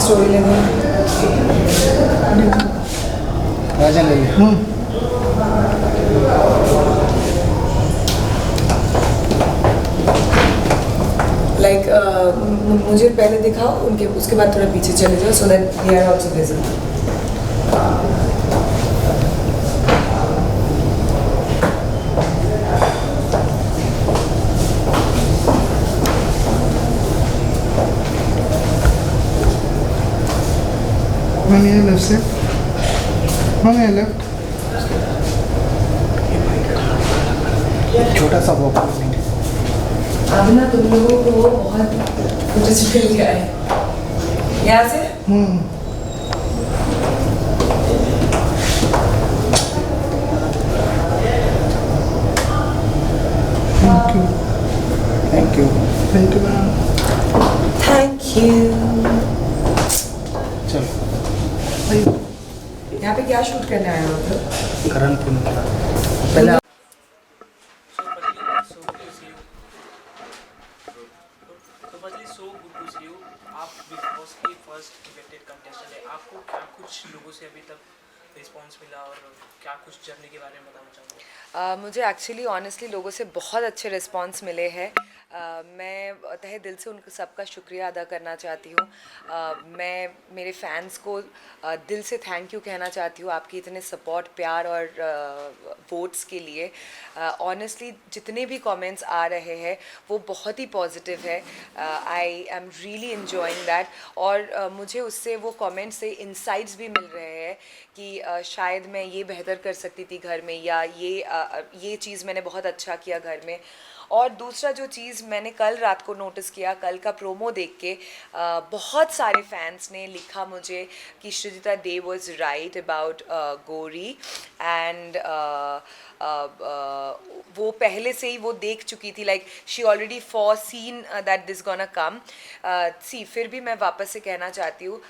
Story लेंगे राजा ले ले। लाइक मुझे पहले दिखाओ उनके, उसके बाद थोड़ा पीछे चले जाओ so that they are also visible. One here left side. One here left. छोटा सा वो अब ना तुम लोगों को वो बहुत कुछ मिल गया है यहाँ से। Thank you ma'am. Thank you. चलो यहाँ पे क्या शूट करने आए हो तो? करण पुन पहले आप बिग बॉस के फर्स्ट इवेंटेड कंटेस्टेंट है, आपको क्या कुछ लोगों से अभी तक रिस्पांस मिला और क्या कुछ जर्नी के बारे में बताना चाहूँगा? मुझे एक्चुअली ऑनेस्टली लोगों से बहुत अच्छे रिस्पांस मिले हैं। मैं तहे दिल से उनका सबका शुक्रिया अदा करना चाहती हूँ। मैं मेरे फैंस को दिल से थैंक यू कहना चाहती हूँ आपकी इतने सपोर्ट, प्यार और वोट्स के लिए। ऑनेस्टली जितने भी कमेंट्स आ रहे हैं वो बहुत ही पॉजिटिव है। I am really enjoying that और मुझे उससे वो कमेंट्स से इंसाइट्स भी मिल रहे हैं कि शायद मैं ये बेहतर कर सकती थी घर में, या ये चीज़ मैंने बहुत अच्छा किया घर में। और दूसरा जो चीज़ मैंने कल रात को नोटिस किया, कल का प्रोमो देख के बहुत सारे फैंस ने लिखा मुझे कि Shreejita they was right about Gauri and वो पहले से ही वो देख चुकी थी, like she already foreseen that this gonna come. See फिर भी मैं वापस से कहना चाहती हूँ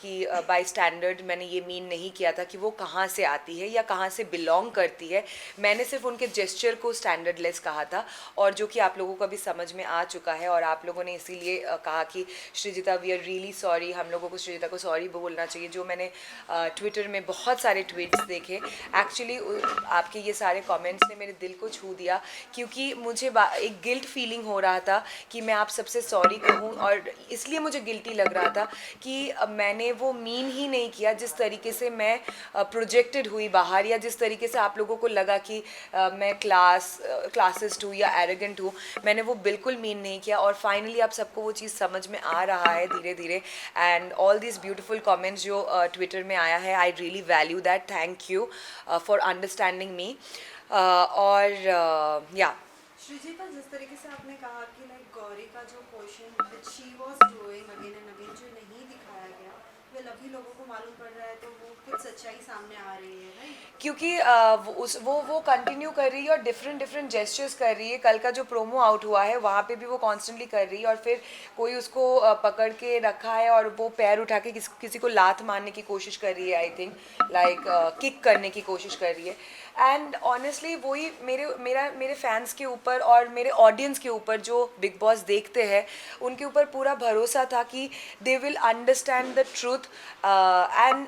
कि बाय स्टैंडर्ड मैंने ये मीन नहीं किया था कि वो कहाँ से आती है या कहाँ से बिलोंग करती है। मैंने सिर्फ उनके जेस्चर को स्टैंडर्डलेस कहा था और जो कि आप लोगों को भी समझ में आ चुका है। और आप लोगों ने इसीलिए कहा कि Shrijita we are really sorry, हम लोगों को श्रीजिता को सॉरी बोलना चाहिए। जो मैंने ट्विटर में बहुत सारे ट्वीट्स देखे, एक्चुअली आपके ये सारे कमेंट्स ने मेरे दिल को छू दिया, क्योंकि मुझे एक गिल्ट फीलिंग हो रहा था कि मैं आप सबसे सॉरी कहूँ। और इसलिए मुझे गिल्टी लग रहा था कि मैंने वो मीन ही नहीं किया जिस तरीके से मैं प्रोजेक्टेड हुई बाहर, या जिस तरीके से आप लोगों को लगा कि मैं क्लासिस्ट हूँ या एरोगेंट हूँ। मैंने वो बिल्कुल मीन नहीं किया और फाइनली आप सबको वो चीज़ समझ में आ रहा है धीरे धीरे। And all this beautiful comments जो ट्विटर में आया है, I really value that. Thank you for understanding me. और या श्रीजिता, जिस तरीके से आपने कहा कि लाइक गौरी का जो question she was doing again and again जो नहीं दिखाया गया, वेल अभी लोगों को मालूम पड़ रहा है तो वो कुछ सच्चाई सामने आ रही है, राइट? क्योंकि वो कंटिन्यू कर रही है और डिफरेंट जेस्चर्स कर रही है। कल का जो प्रोमो आउट हुआ है वहाँ पे भी वो कॉन्स्टेंटली कर रही है और फिर कोई उसको पकड़ के रखा है और वो पैर उठा के किसी को लात मारने की कोशिश कर रही है, आई थिंक लाइक किक करने की कोशिश कर रही है। एंड ऑनेस्टली वही मेरे फैंस के ऊपर और मेरे ऑडियंस के ऊपर जो बिग बॉस देखते हैं उनके ऊपर पूरा भरोसा था कि they will understand the truth and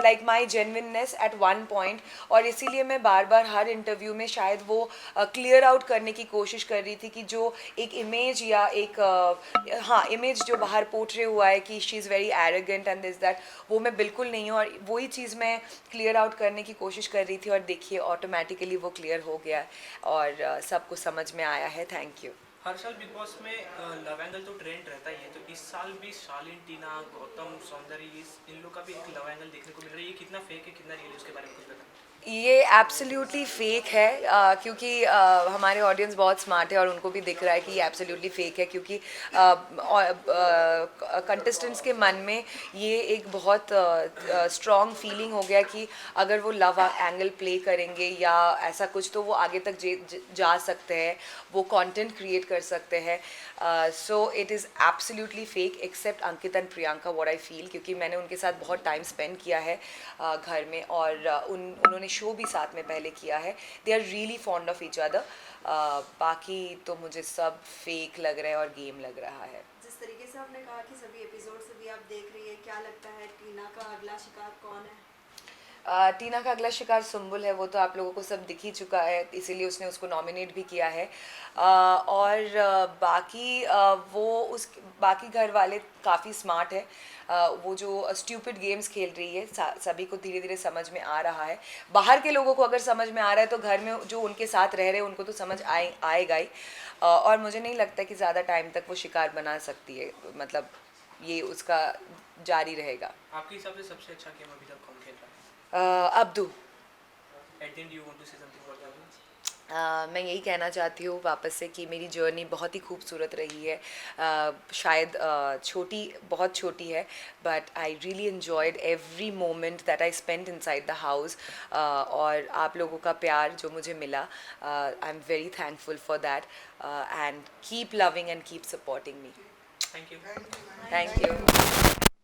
like my genuineness at one point. और इसीलिए मैं बार बार हर इंटरव्यू में शायद वो क्लियर आउट करने की कोशिश कर रही थी कि जो एक इमेज या एक हाँ इमेज जो बाहर पोर्ट्रे हुआ है कि she is very arrogant and this that, वो मैं बिल्कुल नहीं हूँ। और वही चीज़ मैं क्लियर आउट करने की कोशिश कर रही थी और देखिए ऑटोमेटिकली वो क्लियर हो गया और सबको समझ में आया है। Thank you. हर साल बिग बॉस में लव एंगल तो ट्रेंड रहता ही है, तो इस साल भी शालीन, टीना, गौतम, सौंदर्य इन लोग का भी एक लव एंगल देखने को मिल रहा है। ये कितना फेक है, कितना रियल है, उसके बारे में कुछ बताएं। ये एब्सोल्युटली फेक है क्योंकि हमारे ऑडियंस बहुत स्मार्ट है और उनको भी दिख रहा है कि ये एब्सोल्युटली फेक है, क्योंकि कंटेस्टेंट्स के मन में ये एक बहुत स्ट्रॉन्ग फीलिंग हो गया कि अगर वो लव एंगल प्ले करेंगे या ऐसा कुछ तो वो आगे तक जा सकते हैं, वो कंटेंट क्रिएट कर सकते हैं। So it is absolutely fake except Ankit and Priyanka, what I feel, क्योंकि मैंने उनके साथ बहुत टाइम स्पेंड किया है घर में और उन्होंने शो भी साथ में पहले किया है। They are really fond of each other. बाकी तो मुझे सब फेक लग रहा है और गेम लग रहा है। जिस तरीके से आपने कहा कि सभी एपिसोड्स वी आप देख रही है, क्या लगता है टीना का अगला शिकार कौन है? टीना का अगला शिकार सुम्बुल है, वो तो आप लोगों को सब दिख ही चुका है, इसीलिए उसने उसको नॉमिनेट भी किया है। और बाकी वो उस बाकी घर वाले काफ़ी स्मार्ट है। वो जो स्ट्यूपिड गेम्स खेल रही है सभी को धीरे धीरे समझ में आ रहा है। बाहर के लोगों को अगर समझ में आ रहा है तो घर में जो उनके साथ रह रहे हैं उनको तो समझ आएगा ही। और मुझे नहीं लगता कि ज़्यादा टाइम तक वो शिकार बना सकती है, मतलब ये उसका जारी रहेगा। आपके हिसाब से सबसे अच्छा गेम अभी तक कौन खेल रहा है? Abdu. At the end you want to say something for the मैं यही कहना चाहती हूँ वापस से कि मेरी जर्नी बहुत ही खूबसूरत रही है। शायद बहुत छोटी है, but I really enjoyed every moment that I spent inside the house. और आप लोगों का प्यार जो मुझे मिला, I am very thankful for that, and keep loving and keep supporting me. Thank you. Thank you.